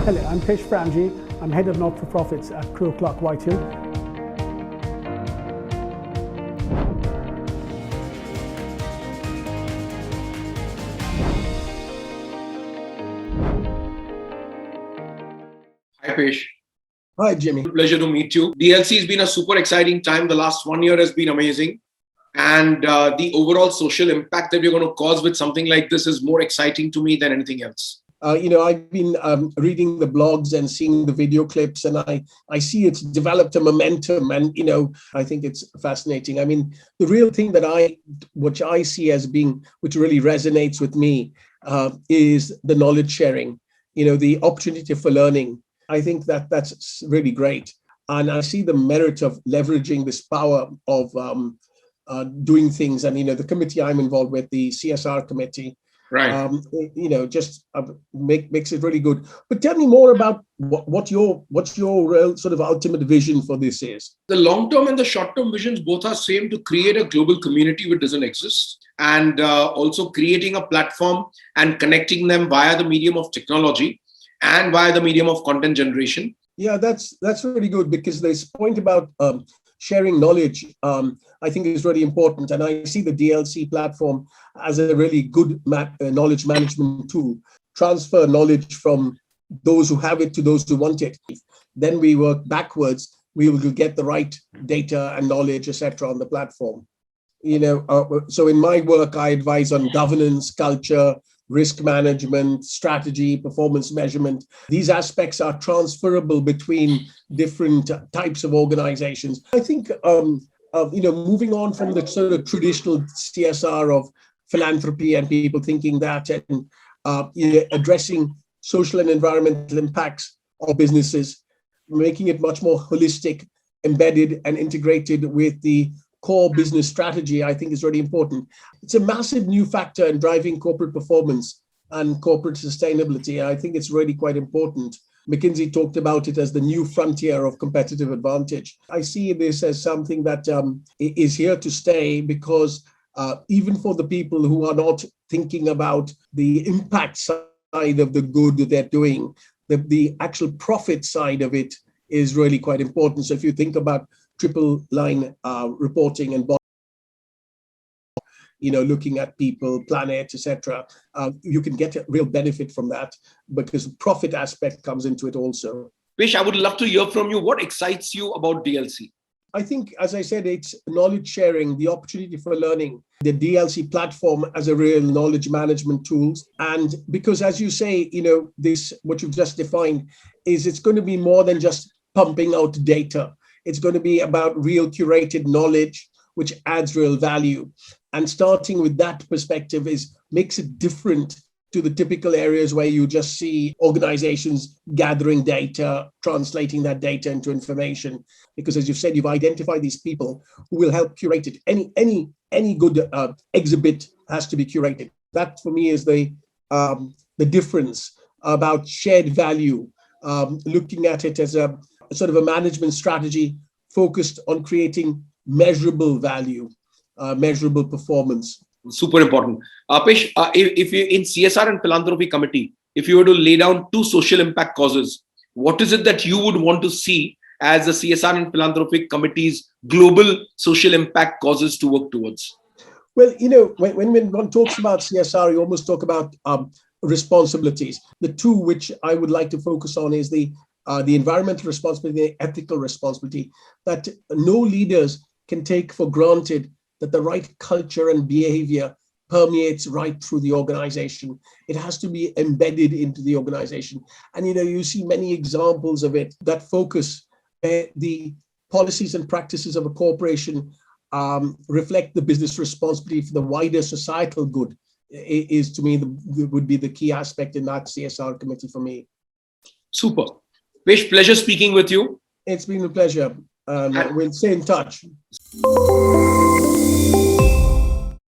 Hello, I'm Pesh Framjee. I'm head of not-for-profits at Crowe Whitehill. Hi, Pesh. Hi, Jimmy. Pleasure to meet you. DLC has been a super exciting time. The last 1 year has been amazing. And the overall social impact that we're going to cause with something like this is more exciting to me than anything else. I've been reading the blogs and seeing the video clips, and I see it's developed a momentum, and I think it's fascinating. I mean, the real thing which I see as being, which really resonates with me, is the knowledge sharing. The opportunity for learning. I think that's really great, and I see the merit of leveraging this power of doing things. And the committee I'm involved with, the CSR committee. Right. Just makes it really good. But tell me more about what's your real sort of ultimate vision for this is. The long-term and the short-term visions both are same: to create a global community which doesn't exist, and also creating a platform and connecting them via the medium of technology and via the medium of content generation. Yeah, that's really good, because this point about sharing knowledge, I think is really important. And I see the DLC platform as a really good knowledge management tool. Transfer knowledge from those who have it to those who want it. Then we work backwards. We will get the right data and knowledge, etc., on the platform. So in my work, I advise on governance, culture, risk management, strategy, performance measurement. These aspects are transferable between different types of organizations. I think, moving on from the sort of traditional CSR of philanthropy and people thinking that, and addressing social and environmental impacts of businesses, making it much more holistic, embedded and integrated with the core business strategy, I think is really important. It's a massive new factor in driving corporate performance and corporate sustainability. I think it's really quite important. McKinsey talked about it as the new frontier of competitive advantage. I see this as something that is here to stay, because even for the people who are not thinking about the impact side of the good that they're doing, the actual profit side of it is really quite important. So if you think about triple line reporting and looking at people, planet, etc., you can get a real benefit from that, because the profit aspect comes into it also. Pesh, I would love to hear from you. What excites you about DLC? I think, as I said, it's knowledge sharing, the opportunity for learning, the DLC platform as a real knowledge management tools. And because, as you say, this, what you've just defined, is it's going to be more than just pumping out data. It's going to be about real curated knowledge, which adds real value. And starting with that perspective makes it different to the typical areas where you just see organizations gathering data, translating that data into information. Because, as you've said, you've identified these people who will help curate it. Any good exhibit has to be curated. That, for me, is the difference about shared value. Looking at it as a sort of a management strategy focused on creating measurable value, measurable performance. Super important. Pesh, if you in CSR and Philanthropy Committee, if you were to lay down 2 social impact causes, what is it that you would want to see as the CSR and Philanthropy Committee's global social impact causes to work towards? Well, when one talks about CSR, you almost talk about responsibilities. The 2 which I would like to focus on is the environmental responsibility, the ethical responsibility, that no leaders can take for granted that the right culture and behavior permeates right through the organization. It has to be embedded into the organization. And, you see many examples of it that focus the policies and practices of a corporation reflect the business responsibility for the wider societal good, is to me would be the key aspect in that CSR committee for me. Super. Pesh, pleasure speaking with you. It's been a pleasure. We'll stay in touch.